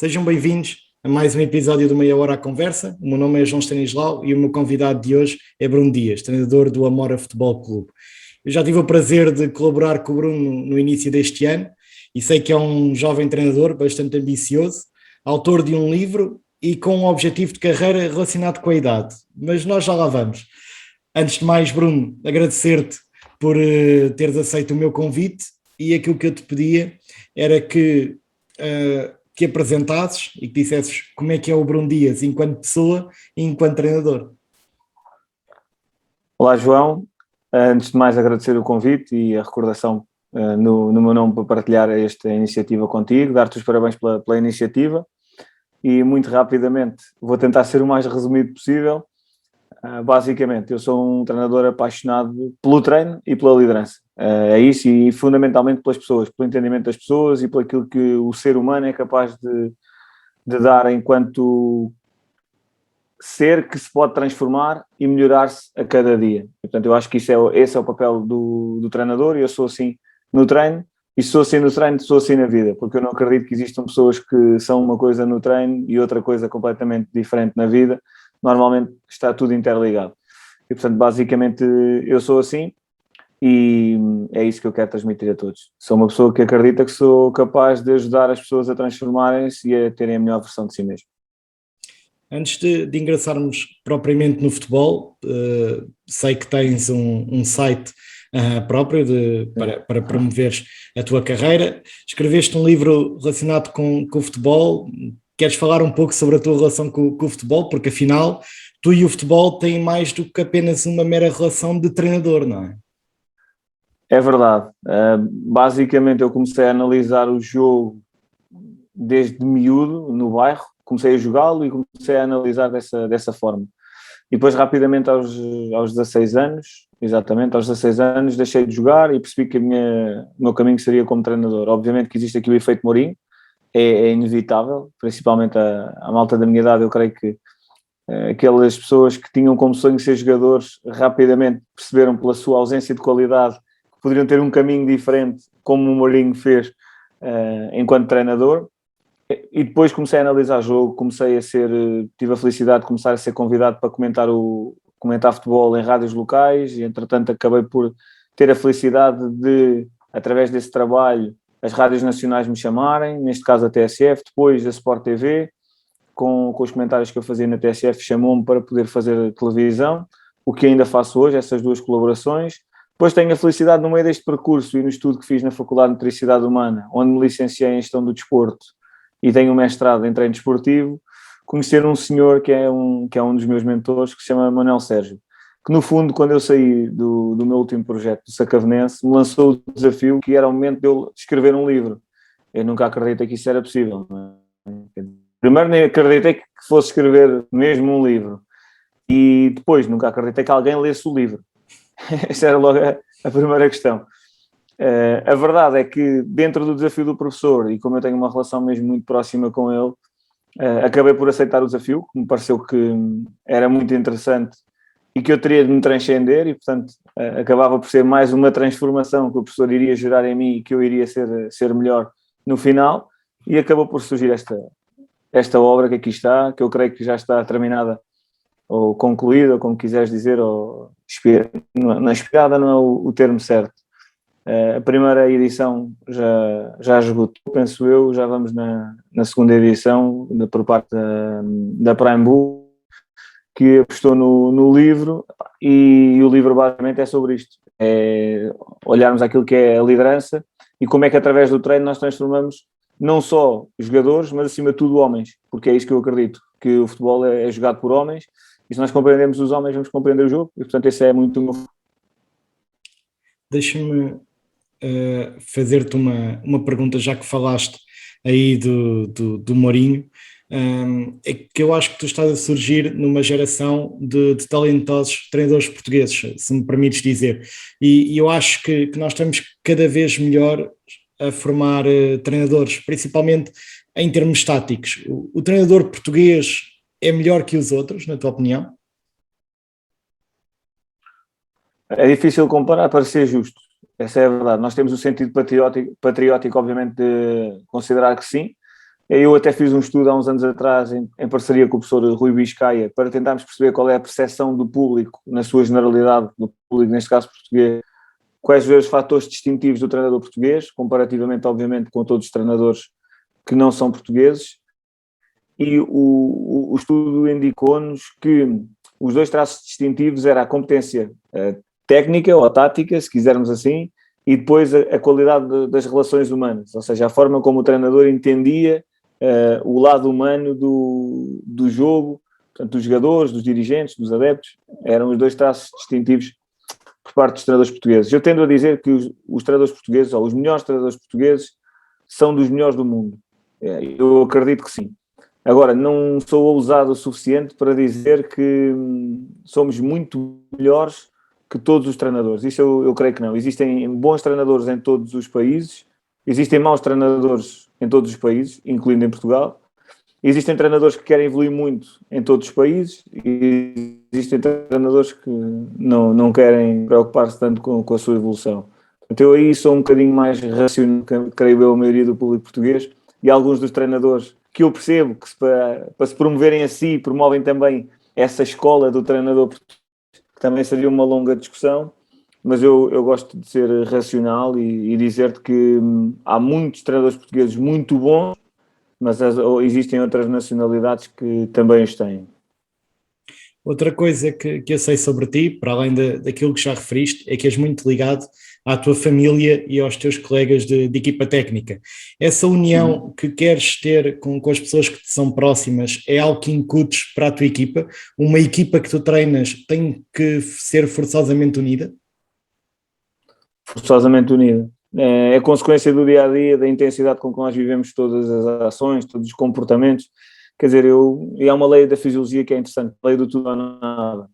Sejam bem-vindos a mais um episódio do Meia Hora à Conversa. O meu nome é João Stanislau e o meu convidado de hoje é Bruno Dias, treinador do Amora Futebol Clube. Eu já tive o prazer de colaborar com o Bruno no início deste ano e sei que é um jovem treinador bastante ambicioso, autor de um livro e com um objetivo de carreira relacionado com a idade. Mas nós já lá vamos. Antes de mais, Bruno, agradecer-te por teres aceito o meu convite e aquilo que eu te pedia era que apresentasses e que dissesses como é que é o Bruno Dias enquanto pessoa e enquanto treinador. Olá, João. Antes de mais, agradecer o convite e a recordação no meu nome para partilhar esta iniciativa contigo, dar-te os parabéns pela iniciativa e, muito rapidamente, vou tentar ser o mais resumido possível. Basicamente, eu sou um treinador apaixonado pelo treino e pela liderança. É isso, e fundamentalmente pelas pessoas, pelo entendimento das pessoas e por aquilo que o ser humano é capaz de dar enquanto ser que se pode transformar e melhorar-se a cada dia. E, portanto, eu acho que esse é o papel do treinador, e eu sou assim no treino, e se sou assim no treino, sou assim na vida, porque eu não acredito que existam pessoas que são uma coisa no treino e outra coisa completamente diferente na vida. Normalmente está tudo interligado. E, portanto, basicamente, eu sou assim e é isso que eu quero transmitir a todos. Sou uma pessoa que acredita que sou capaz de ajudar as pessoas a transformarem-se e a terem a melhor versão de si mesmo. Antes de ingressarmos propriamente no futebol, sei que tens um site próprio para promoveres a tua carreira. Escreveste um livro relacionado com o futebol. Queres falar um pouco sobre a tua relação com o futebol? Porque afinal, tu e o futebol têm mais do que apenas uma mera relação de treinador, não é? É verdade. Basicamente, eu comecei a analisar o jogo desde miúdo, no bairro. Comecei a jogá-lo e comecei a analisar dessa forma. E depois, rapidamente, aos 16 anos, exatamente, aos 16 anos, deixei de jogar e percebi que o meu caminho seria como treinador. Obviamente que existe aqui o efeito Mourinho, é inevitável, principalmente a malta da minha idade. Eu creio que aquelas pessoas que tinham como sonho ser jogadores rapidamente perceberam pela sua ausência de qualidade que poderiam ter um caminho diferente, como o Mourinho fez enquanto treinador. E depois comecei a analisar jogo, tive a felicidade de começar a ser convidado para comentar futebol em rádios locais e, entretanto, acabei por ter a felicidade de, através desse trabalho, as rádios nacionais me chamarem, neste caso a TSF, depois a Sport TV, com os comentários que eu fazia na TSF, chamou-me para poder fazer televisão, o que ainda faço hoje, essas duas colaborações. Depois tenho a felicidade, no meio deste percurso e no estudo que fiz na Faculdade de Nutricidade Humana, onde me licenciei em Gestão do Desporto e tenho um mestrado em treino desportivo, conhecer um senhor que é um dos meus mentores, que se chama Manuel Sérgio, que no fundo, quando eu saí do meu último projeto do Sacavenense, me lançou o desafio que era o momento de eu escrever um livro. Eu nunca acreditei que isso era possível. Primeiro nem acreditei que fosse escrever mesmo um livro, e depois nunca acreditei que alguém lesse o livro. Essa era logo a primeira questão. A verdade é que, dentro do desafio do professor, e como eu tenho uma relação mesmo muito próxima com ele, acabei por aceitar o desafio, que me pareceu que era muito interessante e que eu teria de me transcender, e portanto acabava por ser mais uma transformação que o professor iria gerar em mim e que eu iria ser melhor no final, e acabou por surgir esta obra que aqui está, que eu creio que já está terminada ou concluída, como quiseres dizer, ou inspirada não é o termo certo. A primeira edição já esgotou, penso eu, já vamos na segunda edição por parte da Prime Book, que apostou no livro, e o livro basicamente é sobre isto, é olharmos aquilo que é a liderança e como é que através do treino nós transformamos não só jogadores, mas acima de tudo homens, porque é isso que eu acredito, que o futebol é jogado por homens, e se nós compreendemos os homens, vamos compreender o jogo, e portanto esse é muito o meu... Deixa-me fazer-te uma pergunta, já que falaste aí do Mourinho. É que eu acho que tu estás a surgir numa geração de talentosos treinadores portugueses, se me permites dizer, e eu acho que nós estamos cada vez melhor a formar treinadores, principalmente em termos táticos. O treinador português é melhor que os outros, na tua opinião? É difícil comparar para ser justo, essa é a verdade. Nós temos o sentido patriótico, obviamente, de considerar que sim, Eu até fiz um estudo há uns anos atrás, em parceria com o professor Rui Biscaia, para tentarmos perceber qual é a percepção do público, na sua generalidade, do público, neste caso português, quais os fatores distintivos do treinador português, comparativamente, obviamente, com todos os treinadores que não são portugueses. E o estudo indicou-nos que os 2 traços distintivos era a competência técnica ou tática, se quisermos assim, e depois a qualidade das relações humanas, ou seja, a forma como o treinador entendia o lado humano do jogo, portanto, dos jogadores, dos dirigentes, dos adeptos. Eram os 2 traços distintivos por parte dos treinadores portugueses. Eu tendo a dizer que os treinadores portugueses, ou os melhores treinadores portugueses, são dos melhores do mundo. Eu acredito que sim. Agora, não sou ousado o suficiente para dizer que somos muito melhores que todos os treinadores. Isso eu creio que não. Existem bons treinadores em todos os países, existem maus treinadores em todos os países, incluindo em Portugal. Existem treinadores que querem evoluir muito em todos os países e existem treinadores que não querem preocupar-se tanto com a sua evolução. Então eu aí sou um bocadinho mais racional, creio eu, a maioria do público português, e alguns dos treinadores que eu percebo que para se promoverem a si, promovem também essa escola do treinador português, que também seria uma longa discussão, mas eu gosto de ser racional e dizer-te que há muitos treinadores portugueses muito bons, mas existem outras nacionalidades que também os têm. Outra coisa que eu sei sobre ti, para além daquilo que já referiste, é que és muito ligado à tua família e aos teus colegas de equipa técnica. Essa união que queres ter com as pessoas que te são próximas é algo que incutes para a tua equipa? Uma equipa que tu treinas tem que ser forçosamente unida? Forçosamente unida. É consequência do dia-a-dia, da intensidade com que nós vivemos todas as ações, todos os comportamentos. Quer dizer, e há uma lei da fisiologia que é interessante, a lei do tudo ou nada.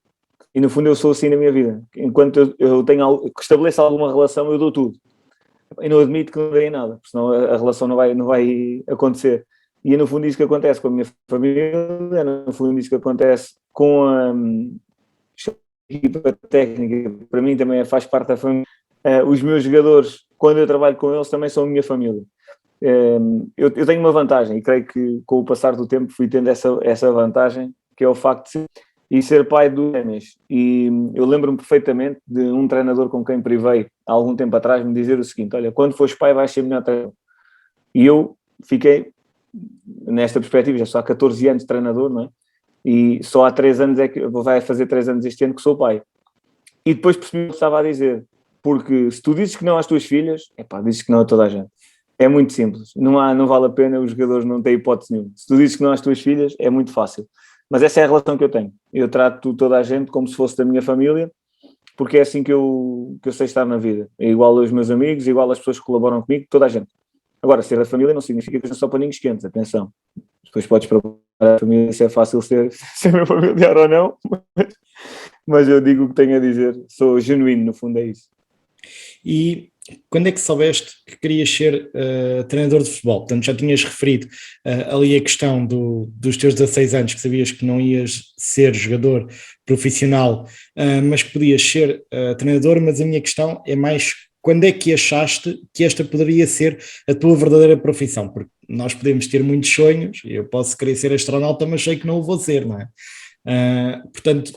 E no fundo eu sou assim na minha vida. Enquanto eu que estabeleço alguma relação, eu dou tudo. E não admito que não dê nada, porque senão a relação não vai acontecer. E é no fundo isso que acontece com a minha família, no fundo isso que acontece com a equipa técnica, para mim também faz parte da família. Os meus jogadores, quando eu trabalho com eles, também são a minha família. Eu tenho uma vantagem, e creio que com o passar do tempo fui tendo essa vantagem, que é o facto de ser pai do gêmeos. E eu lembro-me perfeitamente de um treinador com quem privei há algum tempo atrás me dizer o seguinte: olha, quando fores pai vais ser melhor treinador. E eu fiquei nesta perspectiva, já sou há 14 anos de treinador, não é? E só há 3 anos vai fazer 3 anos este ano que sou pai. E depois percebi o que estava a dizer, porque se tu dizes que não às tuas filhas, dizes que não a toda a gente. É muito simples, não vale a pena, os jogadores não têm hipótese nenhuma. Se tu dizes que não às tuas filhas, é muito fácil. Mas essa é a relação que eu tenho. Eu trato toda a gente como se fosse da minha família, porque é assim que eu sei estar na vida. É igual aos meus amigos, igual às pessoas que colaboram comigo, toda a gente. Agora, ser da família não significa que eu sou paninhos quentes, atenção. Depois podes procurar a família se é fácil ser meu familiar ou não, mas eu digo o que tenho a dizer, sou genuíno, no fundo é isso. E quando é que soubeste que querias ser treinador de futebol? Portanto, já tinhas referido ali a questão dos teus 16 anos, que sabias que não ias ser jogador profissional, mas que podias ser treinador, mas a minha questão é mais: quando é que achaste que esta poderia ser a tua verdadeira profissão? Porque nós podemos ter muitos sonhos, eu posso querer ser astronauta, mas sei que não o vou ser, não é? Portanto,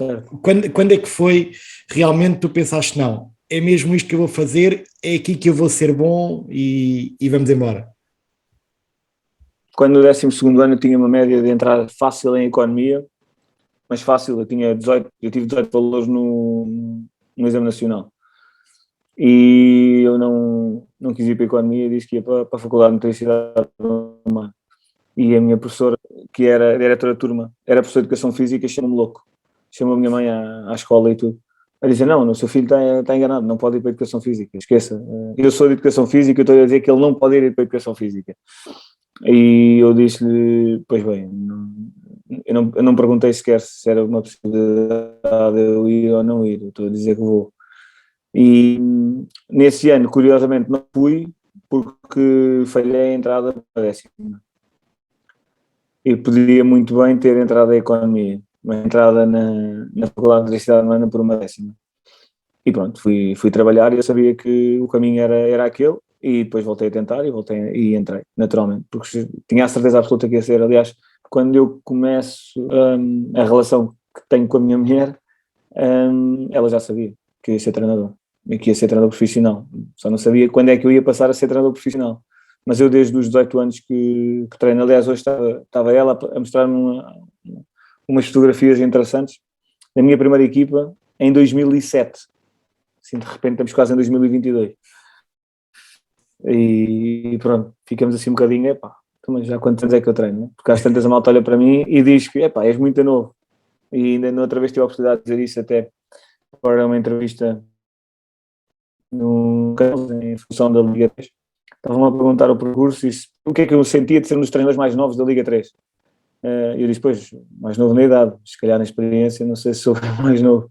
quando é que foi realmente tu pensaste, não, é mesmo isto que eu vou fazer, é aqui que eu vou ser bom e vamos embora? Quando no 12º ano eu tinha uma média de entrada fácil em economia, mas fácil, eu tive 18 valores no exame nacional. E eu não quis ir para a economia, disse que ia para a Faculdade de Motricidade. E a minha professora, que era diretora de turma, era professora de Educação Física, chamou-me louco. Chamou a minha mãe à escola e tudo. Ela dizia: não, o seu filho está enganado, não pode ir para a Educação Física, esqueça. Eu sou de Educação Física, eu estou a dizer que ele não pode ir para a Educação Física. E eu disse-lhe: pois bem, eu não perguntei sequer se era uma possibilidade de eu ir ou não ir, eu estou a dizer que vou. E nesse ano, curiosamente, não fui, porque falhei a entrada para a 10ª. E poderia muito bem ter entrado em Economia, uma entrada na Faculdade de Eletricidade Humana por uma 10ª. E pronto, fui trabalhar e eu sabia que o caminho era aquele. e depois voltei a tentar e entrei, naturalmente, porque tinha a certeza absoluta que ia ser. Aliás, quando eu começo a relação que tenho com a minha mulher, ela já sabia que ia ser treinador, e que ia ser treinador profissional, só não sabia quando é que eu ia passar a ser treinador profissional. Mas eu desde os 18 anos que treino, aliás hoje estava ela a mostrar-me umas fotografias interessantes da minha primeira equipa em 2007, assim de repente estamos quase em 2022. E pronto, ficamos assim um bocadinho, mas já há quantos anos é que eu treino, né? Porque às tantas a malta olha para mim e diz que, és muito novo. E ainda noutra vez tive a oportunidade de dizer isso até para uma entrevista no canal, em função da Liga 3. Estavam a perguntar o percurso e o que é que eu sentia de ser um dos treinadores mais novos da Liga 3. Eu disse, pois, mais novo na idade, se calhar na experiência, não sei se sou mais novo,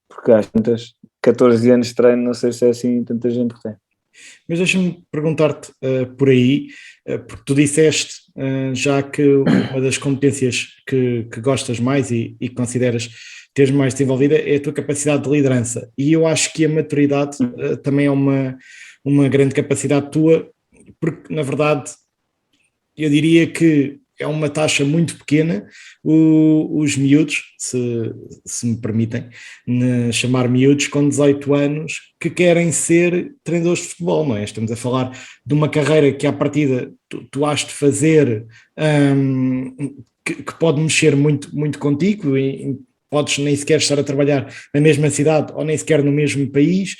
porque às tantas 14 anos de treino, não sei se é assim tanta gente que tem. Mas deixa-me perguntar-te por aí, porque tu disseste já que uma das competências que gostas mais e consideras teres mais desenvolvida é a tua capacidade de liderança. E eu acho que a maturidade também é uma grande capacidade tua, porque na verdade eu diria que é uma taxa muito pequena os miúdos, se me permitem chamar miúdos com 18 anos, que querem ser treinadores de futebol, não é? Estamos a falar de uma carreira que à partida tu has de fazer, que pode mexer muito, muito contigo, e podes nem sequer estar a trabalhar na mesma cidade ou nem sequer no mesmo país.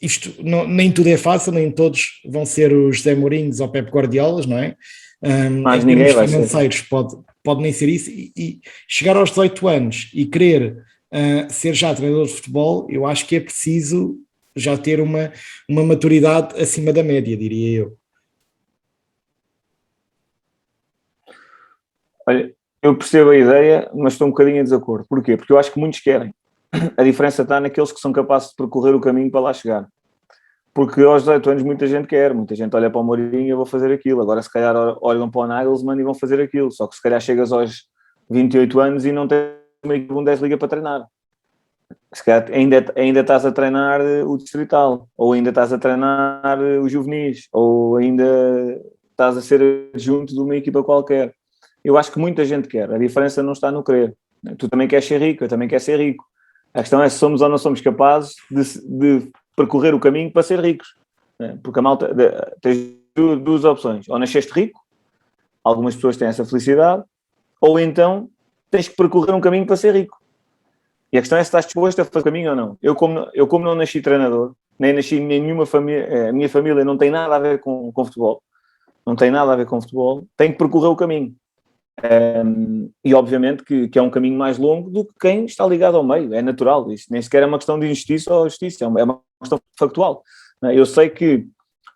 Isto nem tudo é fácil, nem todos vão ser os José Mourinhos ou Pep Guardiolas, não é? Mas em ninguém termos vai financeiros ser. pode nem ser isso, e chegar aos 18 anos e querer ser já treinador de futebol, eu acho que é preciso já ter uma maturidade acima da média, diria eu. Olha, eu percebo a ideia, mas estou um bocadinho em desacordo. Porquê? Porque eu acho que muitos querem. A diferença está naqueles que são capazes de percorrer o caminho para lá chegar. Porque aos 18 anos muita gente quer, muita gente olha para o Mourinho e eu vou fazer aquilo. Agora se calhar olham para o Nagelsmann e vão fazer aquilo. Só que se calhar chegas aos 28 anos e não tens uma equipe Bundesliga para treinar. Se calhar ainda estás a treinar o Distrital, ou ainda estás a treinar os juvenis, ou ainda estás a ser adjunto de uma equipa qualquer. Eu acho que muita gente quer, a diferença não está no querer. Tu também queres ser rico, eu também quero ser rico. A questão é se somos ou não somos capazes de percorrer o caminho para ser ricos. Porque a malta tens duas opções: ou nasceste rico, algumas pessoas têm essa felicidade, ou então tens que percorrer um caminho para ser rico. E a questão é se estás disposto a fazer o caminho ou não. Eu como não nasci treinador, nem nasci em nenhuma família, a minha família não tem nada a ver com futebol, não tem nada a ver com futebol, tenho que percorrer o caminho. E obviamente que é um caminho mais longo do que quem está ligado ao meio, é natural, isso nem sequer é uma questão de injustiça ou justiça, é uma questão factual. Eu sei que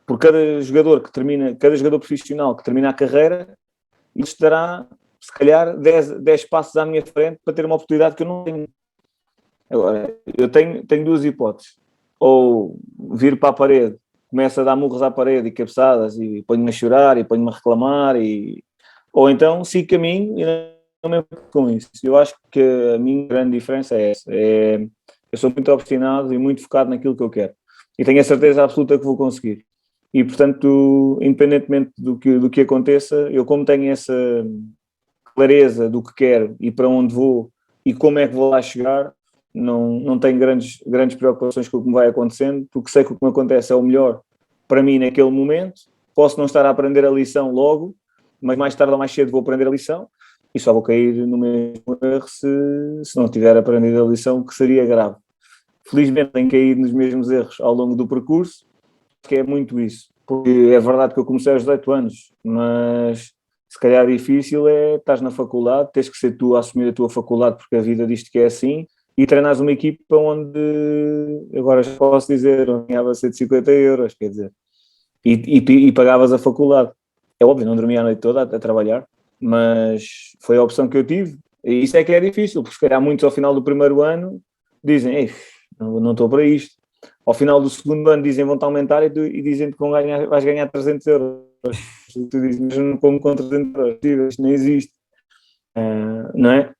por cada jogador profissional que termina a carreira, ele estará se calhar 10 passos à minha frente para ter uma oportunidade que eu não tenho. Agora, eu tenho duas hipóteses: ou vir para a parede, começo a dar murros à parede e cabeçadas e ponho-me a chorar e ponho-me a reclamar, ou então sigo caminho e não me importo com isso. Eu acho que a minha grande diferença é essa. Eu sou muito obstinado e muito focado naquilo que eu quero. E tenho a certeza absoluta que vou conseguir. E, portanto, independentemente do que aconteça, eu como tenho essa clareza do que quero e para onde vou e como é que vou lá chegar, não tenho grandes preocupações com o que me vai acontecendo, porque sei que o que me acontece é o melhor para mim naquele momento. Posso não estar a aprender a lição logo, mas mais tarde ou mais cedo vou aprender a lição e só vou cair no mesmo erro se não tiver aprendido a lição, que seria grave. Felizmente tenho caído nos mesmos erros ao longo do percurso, que é muito isso, porque é verdade que eu comecei aos 18 anos, mas se calhar difícil estás na faculdade, tens que ser tu a assumir a tua faculdade, porque a vida diz-te que é assim, e treinas uma equipa onde, agora já posso dizer, ganhava 150 euros, quer dizer, e pagavas a faculdade. É óbvio, não dormia a noite toda a trabalhar, mas foi a opção que eu tive, e isso é que é difícil, porque se calhar muitos ao final do primeiro ano dizem, ei, não estou para isto. Ao final do segundo ano dizem vão-te aumentar e dizem-te que vais ganhar 300 euros. E tu dizes, mas não como com 300 euros, isto nem existe. Não é?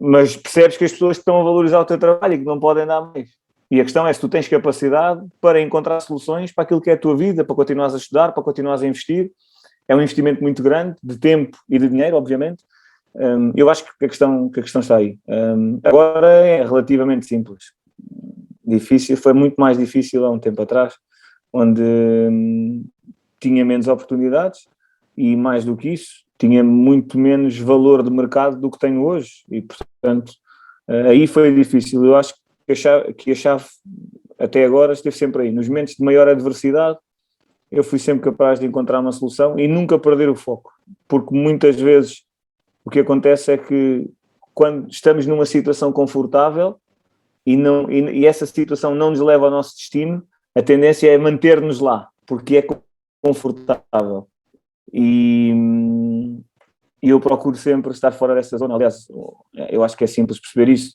Mas percebes que as pessoas estão a valorizar o teu trabalho e que não podem dar mais. E a questão é se tu tens capacidade para encontrar soluções para aquilo que é a tua vida, para continuares a estudar, para continuares a investir. É um investimento muito grande, de tempo e de dinheiro, obviamente. Eu acho que a questão está aí. Agora é relativamente simples. Difícil, foi muito mais difícil há um tempo atrás, onde tinha menos oportunidades e, mais do que isso, tinha muito menos valor de mercado do que tenho hoje. E, portanto, aí foi difícil. Eu acho que a chave até agora esteve sempre aí. Nos momentos de maior adversidade, eu fui sempre capaz de encontrar uma solução e nunca perder o foco, porque muitas vezes o que acontece é que quando estamos numa situação confortável e essa situação não nos leva ao nosso destino, a tendência é manter-nos lá, porque é confortável. E eu procuro sempre estar fora dessa zona. Aliás, eu acho que é simples perceber isso.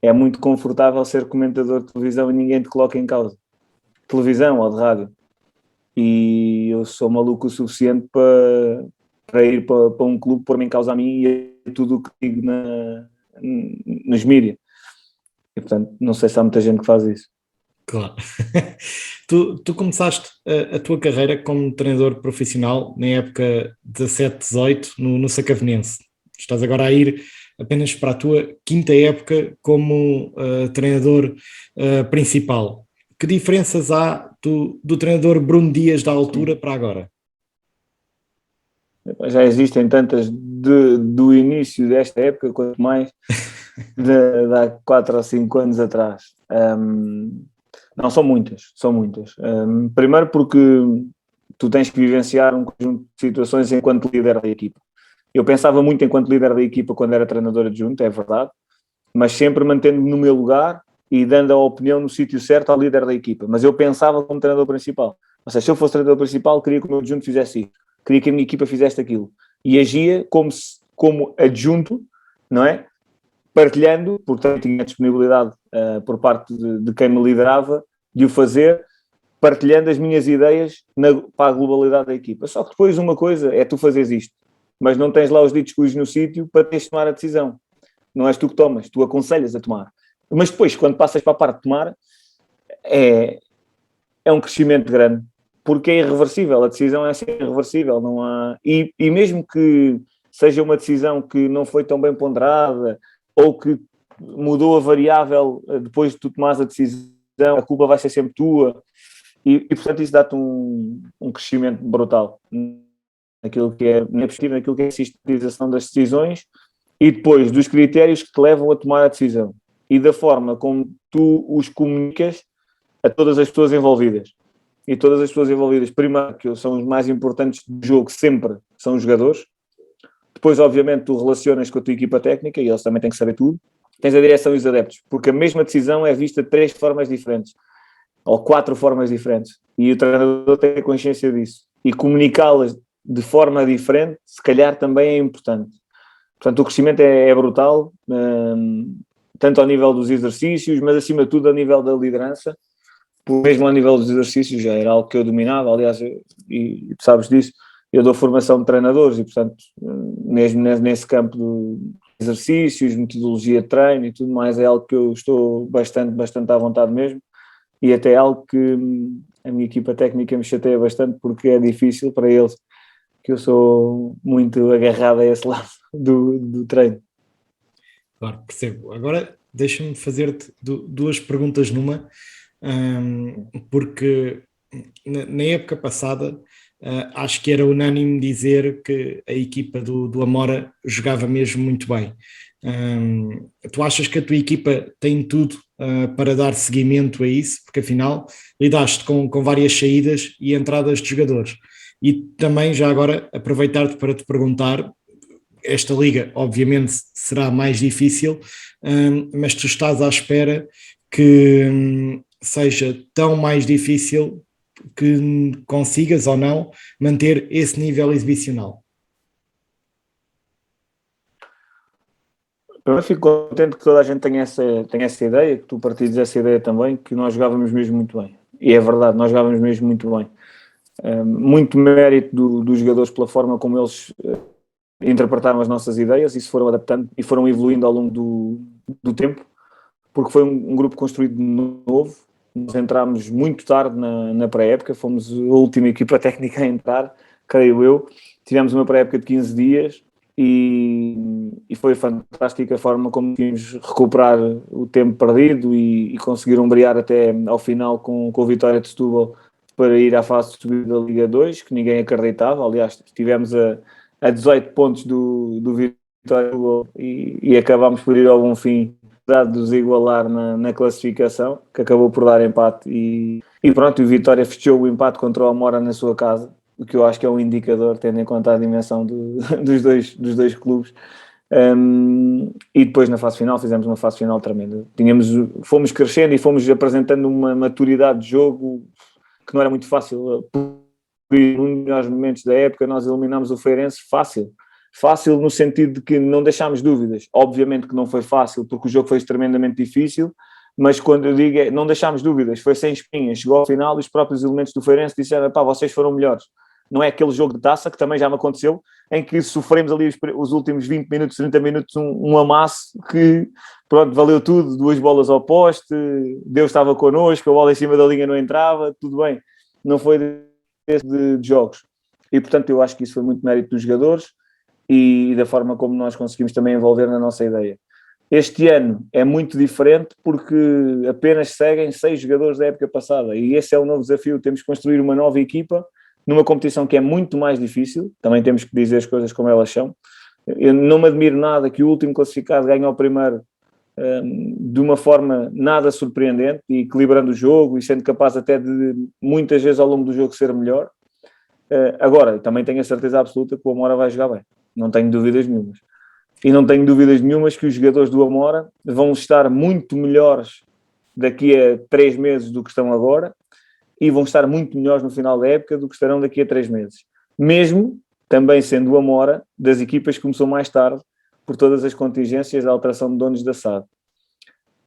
É muito confortável ser comentador de televisão e ninguém te coloca em causa. Televisão ou de rádio. E eu sou maluco o suficiente para ir para um clube, pôr-me em causa a mim e a tudo o que digo nos mídias. E, portanto, não sei se há muita gente que faz isso. Claro. Tu começaste a tua carreira como treinador profissional na época 17-18 no Sacavenense. Estás agora a ir apenas para a tua quinta época como treinador principal. Que diferenças há do treinador Bruno Dias da altura para agora? Já existem tantas do início desta época, quanto mais de há 4 ou 5 anos atrás. Não, são muitas. Primeiro porque tu tens que vivenciar um conjunto de situações enquanto líder da equipa. Eu pensava muito enquanto líder da equipa quando era treinador adjunto, é verdade, mas sempre mantendo-me no meu lugar e dando a opinião no sítio certo ao líder da equipa. Mas eu pensava como treinador principal. Ou seja, se eu fosse treinador principal, queria que o meu adjunto fizesse isso. Queria que a minha equipa fizesse aquilo. E agia como adjunto, não é? Partilhando, portanto tinha disponibilidade por parte de quem me liderava de o fazer, partilhando as minhas ideias para a globalidade da equipa. Só que depois uma coisa é tu fazeres isto, mas não tens lá os ditos cujos no sítio para teres de tomar a decisão. Não és tu que tomas, tu aconselhas a tomar. Mas depois, quando passas para a parte de tomar, é um crescimento grande, porque é irreversível, a decisão é sempre irreversível, não há... E mesmo que seja uma decisão que não foi tão bem ponderada, ou que mudou a variável depois de tu tomares a decisão, a culpa vai ser sempre tua, e portanto isso dá-te um crescimento brutal naquilo que é naquilo que é a sistematização das decisões e depois dos critérios que te levam a tomar a decisão e da forma como tu os comunicas a todas as pessoas envolvidas. E todas as pessoas envolvidas, primeiro, que são os mais importantes do jogo sempre, são os jogadores. Depois, obviamente, tu relacionas com a tua equipa técnica e eles também têm que saber tudo. Tens a direção e os adeptos, porque a mesma decisão é vista de 3 formas diferentes, ou 4 formas diferentes. E o treinador tem consciência disso. E comunicá-las de forma diferente, se calhar também é importante. Portanto, o crescimento é brutal, tanto ao nível dos exercícios, mas acima de tudo a nível da liderança. Mesmo ao nível dos exercícios já era algo que eu dominava, aliás, e tu sabes disso, eu dou formação de treinadores e, portanto, mesmo nesse campo de exercícios, metodologia de treino e tudo mais, é algo que eu estou bastante à vontade mesmo, e até algo que a minha equipa técnica me chateia bastante porque é difícil para eles, que eu sou muito agarrado a esse lado do treino. Claro, percebo. Agora deixa-me fazer-te 2 perguntas numa, porque na época passada acho que era unânime dizer que a equipa do Amora jogava mesmo muito bem. Tu achas que a tua equipa tem tudo para dar seguimento a isso? Porque afinal lidaste com várias saídas e entradas de jogadores. E também já agora aproveitar-te para te perguntar, esta liga obviamente será mais difícil, mas tu estás à espera que seja tão mais difícil que consigas ou não manter esse nível exibicional? Eu fico contente que toda a gente tenha essa ideia, que tu partilhes essa ideia também, que nós jogávamos mesmo muito bem. E é verdade, nós jogávamos mesmo muito bem. Muito mérito dos jogadores pela forma como eles interpretaram as nossas ideias e se foram adaptando e foram evoluindo ao longo do tempo. porque foi um grupo construído de novo. Nós entramos muito tarde na pré-época, fomos a última equipa técnica a entrar, creio eu. Tivemos uma pré-época de 15 dias e foi fantástica a forma como conseguimos recuperar o tempo perdido e conseguir umbrear até ao final com a vitória de Setúbal para ir à fase de subida da Liga 2, que ninguém acreditava. Aliás, estivemos a 18 pontos do Vitória e acabámos por ir ao Bonfim, de os igualar na classificação, que acabou por dar empate e pronto, o Vitória fechou o empate contra o Amora na sua casa, o que eu acho que é um indicador, tendo em conta a dimensão dos dois clubes. E depois na fase final fizemos uma fase final tremenda. Fomos crescendo e fomos apresentando uma maturidade de jogo que não era muito fácil. Num dos melhores momentos da época nós eliminámos o Feirense fácil no sentido de que não deixámos dúvidas. Obviamente que não foi fácil, porque o jogo foi tremendamente difícil, mas quando eu digo não deixámos dúvidas, foi sem espinhas. Chegou ao final e os próprios elementos do Feirense disseram, pá, vocês foram melhores. Não é aquele jogo de taça, que também já me aconteceu, em que sofremos ali os últimos 20 minutos, 30 minutos, um amasso que, pronto, valeu tudo, 2 bolas ao poste, Deus estava connosco, a bola em cima da linha não entrava, tudo bem. Não foi desse de jogos. E, portanto, eu acho que isso foi muito mérito dos jogadores e da forma como nós conseguimos também envolver na nossa ideia. Este ano é muito diferente porque apenas seguem 6 jogadores da época passada e esse é o novo desafio, temos que construir uma nova equipa numa competição que é muito mais difícil, também temos que dizer as coisas como elas são. Eu não me admiro nada que o último classificado ganhe ao primeiro de uma forma nada surpreendente e equilibrando o jogo e sendo capaz até de muitas vezes ao longo do jogo ser melhor. Agora, também tenho a certeza absoluta que o Amora vai jogar bem, não tenho dúvidas nenhumas. E não tenho dúvidas nenhumas que os jogadores do Amora vão estar muito melhores daqui a 3 meses do que estão agora e vão estar muito melhores no final da época do que estarão daqui a 3 meses. Mesmo também sendo o Amora das equipas que começou mais tarde por todas as contingências da alteração de donos da SAD.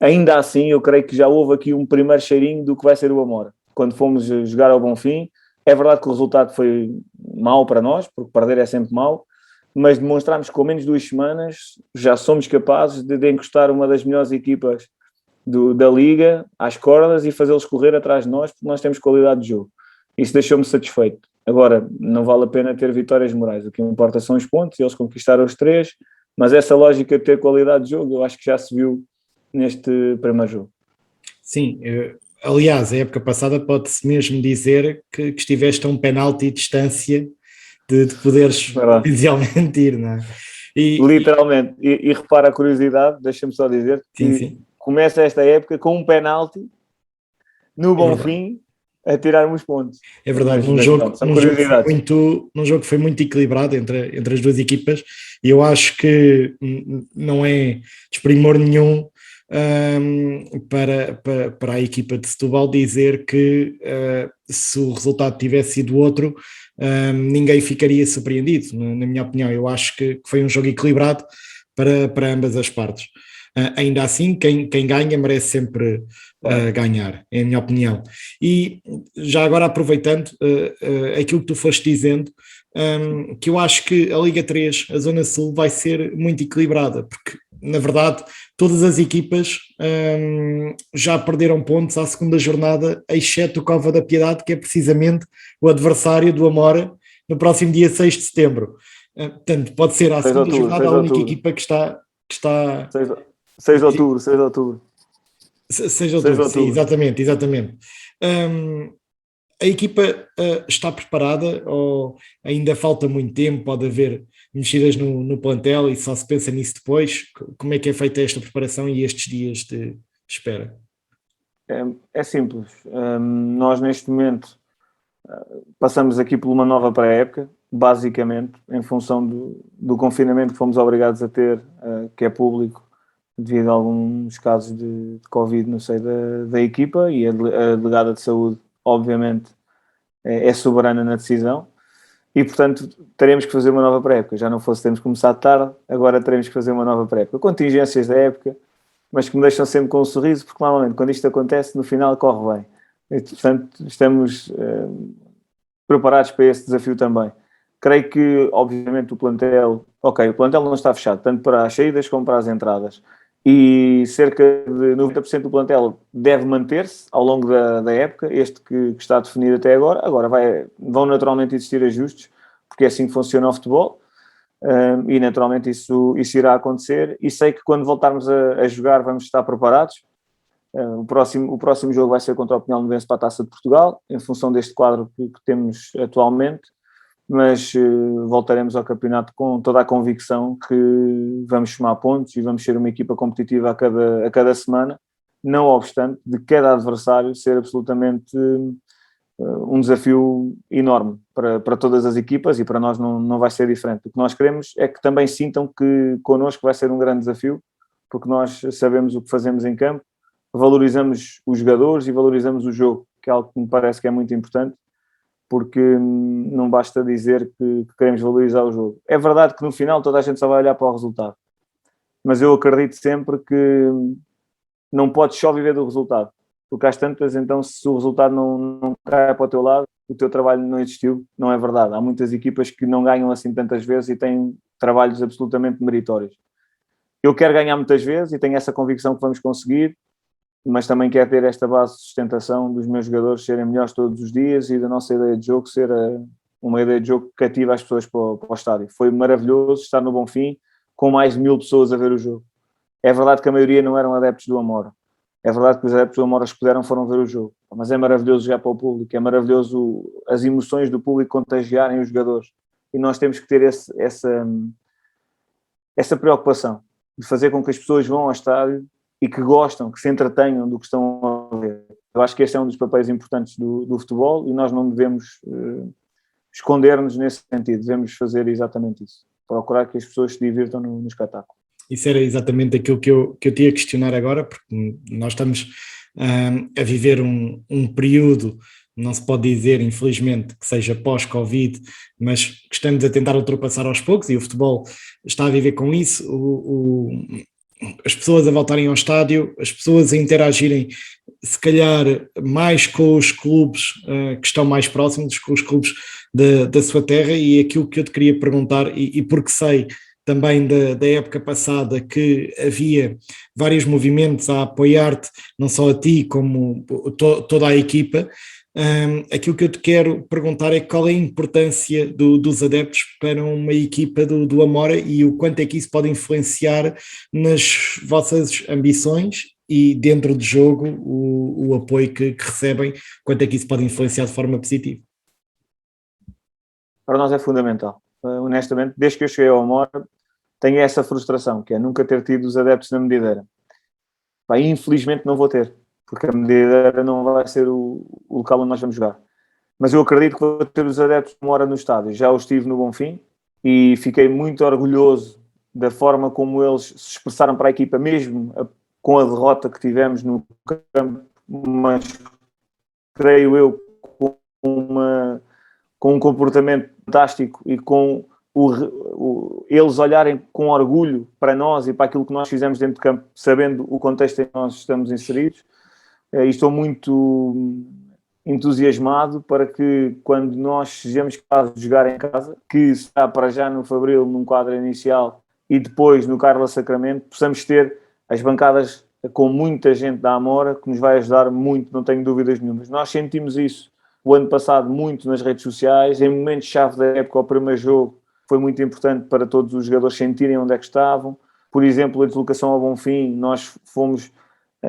Ainda assim, eu creio que já houve aqui um primeiro cheirinho do que vai ser o Amora. Quando fomos jogar ao Bonfim, é verdade que o resultado foi mau para nós, porque perder é sempre mau, mas demonstramos que com menos de 2 semanas já somos capazes de encostar uma das melhores equipas da Liga às cordas e fazê-los correr atrás de nós, porque nós temos qualidade de jogo. Isso deixou-me satisfeito. Agora, não vale a pena ter vitórias morais. O que importa são os pontos, eles conquistaram os 3, mas essa lógica de ter qualidade de jogo, eu acho que já se viu neste primeiro jogo. Sim, aliás, a época passada pode-se mesmo dizer que estiveste a um penalti de distância de poderes potencialmente ir, não é? Literalmente. E repara a curiosidade, deixa-me só dizer que sim. Começa esta época com um penalti no Bonfim a tirarmos pontos. É verdade, num jogo que foi muito equilibrado entre as duas equipas, e eu acho que não é desprimor nenhum para a equipa de Setúbal dizer que se o resultado tivesse sido outro, ninguém ficaria surpreendido, na minha opinião. Eu acho que foi um jogo equilibrado para ambas as partes. Ainda assim, quem ganha merece sempre ganhar, é a minha opinião. E já agora aproveitando aquilo que tu foste dizendo, que eu acho que a Liga 3, a Zona Sul, vai ser muito equilibrada, porque na verdade todas as equipas já perderam pontos à segunda jornada, exceto o Cova da Piedade, que é precisamente o adversário do Amora no próximo dia 6 de setembro. Portanto, pode ser à segunda jornada a única equipa que está 6 de outubro. 6 de outubro, sim, exatamente. A equipa está preparada ou ainda falta muito tempo? Pode haver mexidas no plantel e só se pensa nisso depois? Como é que é feita esta preparação e estes dias de espera? É simples. Nós neste momento passamos aqui por uma nova pré-época, basicamente, em função do confinamento que fomos obrigados a ter, que é público, devido a alguns casos de Covid no seio da equipa, e a delegada de saúde, obviamente, é soberana na decisão, e portanto teremos que fazer uma nova pré-época. Já não fosse termos começado tarde, agora teremos que fazer uma nova pré-época. Contingências da época, mas que me deixam sempre com um sorriso, porque normalmente quando isto acontece, no final corre bem. E, portanto, estamos preparados para esse desafio também. Creio que, obviamente, o plantel não está fechado, tanto para as saídas como para as entradas. e cerca de 90% do plantel deve manter-se ao longo da época, este que está definido até agora. Agora vão naturalmente existir ajustes, porque é assim que funciona o futebol, e naturalmente isso irá acontecer, e sei que quando voltarmos a jogar vamos estar preparados. O próximo jogo vai ser contra o Pinhal-Novense para a Taça de Portugal, em função deste quadro que temos atualmente, mas voltaremos ao campeonato com toda a convicção que vamos somar pontos e vamos ser uma equipa competitiva a cada semana, não obstante de cada adversário ser absolutamente um desafio enorme para todas as equipas, e para nós não vai ser diferente. O que nós queremos é que também sintam que connosco vai ser um grande desafio, porque nós sabemos o que fazemos em campo, valorizamos os jogadores e valorizamos o jogo, que é algo que me parece que é muito importante, porque não basta dizer que queremos valorizar o jogo. É verdade que no final toda a gente só vai olhar para o resultado, mas eu acredito sempre que não podes só viver do resultado, porque às tantas, então, se o resultado não cai para o teu lado, o teu trabalho não existiu. Não é verdade. Há muitas equipas que não ganham assim tantas vezes e têm trabalhos absolutamente meritórios. Eu quero ganhar muitas vezes e tenho essa convicção que vamos conseguir, mas também quero ter esta base de sustentação dos meus jogadores serem melhores todos os dias e da nossa ideia de jogo ser uma ideia de jogo que cativa as pessoas para o estádio. Foi maravilhoso estar no Bonfim com mais de 1000 pessoas a ver o jogo. É verdade que a maioria não eram adeptos do Amora. É verdade que os adeptos do Amora que puderam foram ver o jogo. Mas é maravilhoso jogar para o público, é maravilhoso as emoções do público contagiarem os jogadores. E nós temos que ter essa preocupação de fazer com que as pessoas vão ao estádio e que gostam, que se entretenham do que estão a ver. Eu acho que este é um dos papéis importantes do futebol e nós não devemos esconder-nos nesse sentido. Devemos fazer exatamente isso. Procurar que as pessoas se divirtam no espetáculo. Isso era exatamente aquilo que eu te ia questionar agora, porque nós estamos a viver um período, não se pode dizer, infelizmente, que seja pós-Covid, mas que estamos a tentar ultrapassar aos poucos, e o futebol está a viver com isso, as pessoas a voltarem ao estádio, as pessoas a interagirem, se calhar, mais com os clubes que estão mais próximos, com os clubes da sua terra, e aquilo que eu te queria perguntar, e porque sei também da época passada que havia vários movimentos a apoiar-te, não só a ti como toda a equipa, aquilo que eu te quero perguntar é qual é a importância dos adeptos para uma equipa do Amora e o quanto é que isso pode influenciar nas vossas ambições e dentro do jogo o apoio que recebem, quanto é que isso pode influenciar de forma positiva. Para nós é fundamental. Honestamente, desde que eu cheguei ao Amora, tenho essa frustração, que é nunca ter tido os adeptos na Medideira. Infelizmente não vou ter, porque a Medideira não vai ser o local onde nós vamos jogar. Mas eu acredito que vou ter os adeptos de Amora no estádio. Já os tive no Bonfim e fiquei muito orgulhoso da forma como eles se expressaram para a equipa, mesmo com a derrota que tivemos no campo, mas creio eu com um comportamento fantástico e com eles olharem com orgulho para nós e para aquilo que nós fizemos dentro de campo, sabendo o contexto em que nós estamos inseridos. E estou muito entusiasmado para que, quando nós sejamos capazes de jogar em casa, que está para já no Fabril, num quadro inicial, e depois no Carlos Sacramento, possamos ter as bancadas com muita gente da Amora, que nos vai ajudar muito, não tenho dúvidas nenhumas. Nós sentimos isso o ano passado muito nas redes sociais, em momentos-chave da época, ao primeiro jogo, foi muito importante para todos os jogadores sentirem onde é que estavam. Por exemplo, a deslocação ao Bonfim, nós fomos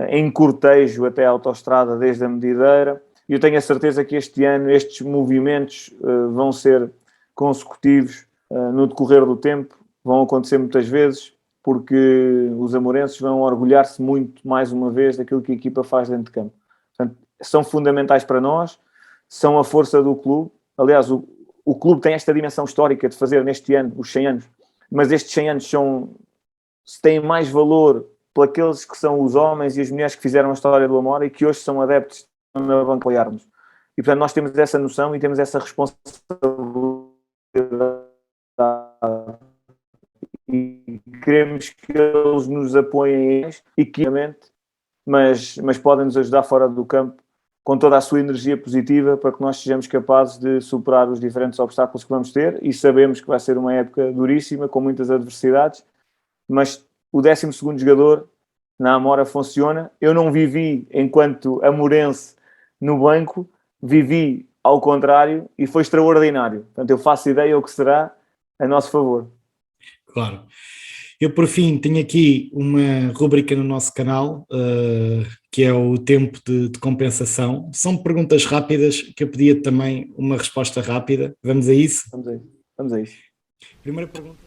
em cortejo até a autoestrada desde a Medideira, e eu tenho a certeza que este ano estes movimentos vão ser consecutivos no decorrer do tempo, vão acontecer muitas vezes, porque os amorenses vão orgulhar-se muito, mais uma vez, daquilo que a equipa faz dentro de campo. Portanto, são fundamentais para nós, são a força do clube. Aliás, o clube tem esta dimensão histórica de fazer neste ano os 100 anos, mas estes 100 anos têm mais valor por aqueles que são os homens e as mulheres que fizeram a história do Amora e que hoje são adeptos na banca apoiar-nos. E, portanto, nós temos essa noção e temos essa responsabilidade e queremos que eles nos apoiem e que, mas podem nos ajudar fora do campo com toda a sua energia positiva para que nós sejamos capazes de superar os diferentes obstáculos que vamos ter, e sabemos que vai ser uma época duríssima, com muitas adversidades, mas o 12º jogador na Amora funciona. Eu não vivi enquanto amorense no banco, vivi ao contrário e foi extraordinário. Portanto, eu faço ideia o que será a nosso favor. Claro. Eu, por fim, tenho aqui uma rúbrica no nosso canal, que é o tempo de compensação. São perguntas rápidas que eu pedia também uma resposta rápida. Vamos a isso? Vamos a isso. Vamos a isso. Primeira pergunta.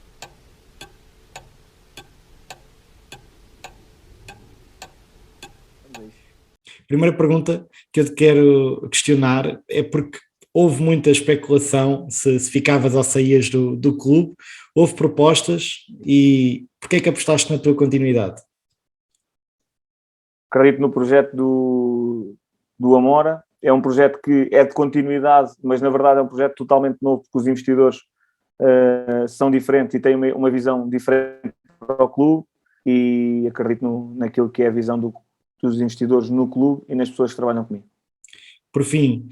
Primeira pergunta que eu te quero questionar é porque houve muita especulação se ficavas ou saías do clube, houve propostas e porquê é que apostaste na tua continuidade? Acredito no projeto do Amora. É um projeto que é de continuidade, mas na verdade é um projeto totalmente novo, porque os investidores são diferentes e têm uma visão diferente para o clube, e acredito naquilo que é a visão dos investidores no clube e nas pessoas que trabalham comigo. Por fim,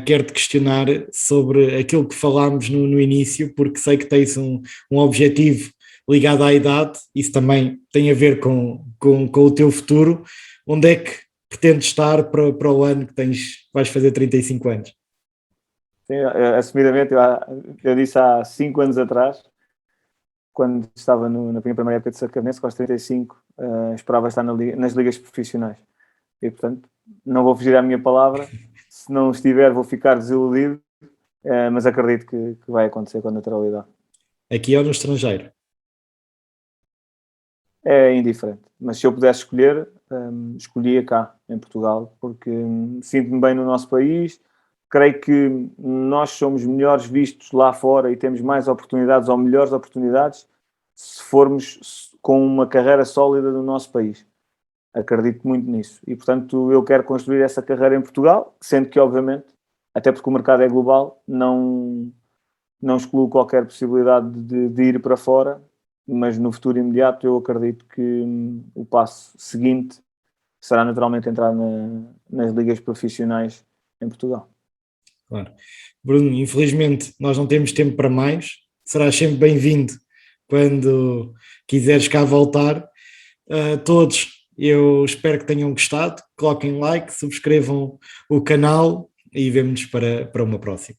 quero-te questionar sobre aquilo que falámos no início, porque sei que tens um objetivo ligado à idade, isso também tem a ver com o teu futuro. Onde é que pretendes estar para o ano que vais fazer 35 anos? Sim, assumidamente, eu disse há 5 anos atrás, quando estava na minha primeira época de Sacamense, com os 35, esperava estar nas ligas profissionais. E, portanto, não vou fugir à minha palavra. Se não estiver, vou ficar desiludido, mas acredito que vai acontecer com a naturalidade. Aqui ou no estrangeiro? É indiferente, mas se eu pudesse escolher, escolhia cá, em Portugal, porque sinto-me bem no nosso país. Creio que nós somos melhores vistos lá fora e temos mais oportunidades ou melhores oportunidades se formos com uma carreira sólida no nosso país. Acredito muito nisso e, portanto, eu quero construir essa carreira em Portugal, sendo que, obviamente, até porque o mercado é global, não excluo qualquer possibilidade de ir para fora, mas no futuro imediato eu acredito que o passo seguinte será naturalmente entrar nas ligas profissionais em Portugal. Claro. Bruno, infelizmente nós não temos tempo para mais, serás sempre bem-vindo quando quiseres cá voltar. Todos, eu espero que tenham gostado, coloquem like, subscrevam o canal e vemo-nos para uma próxima.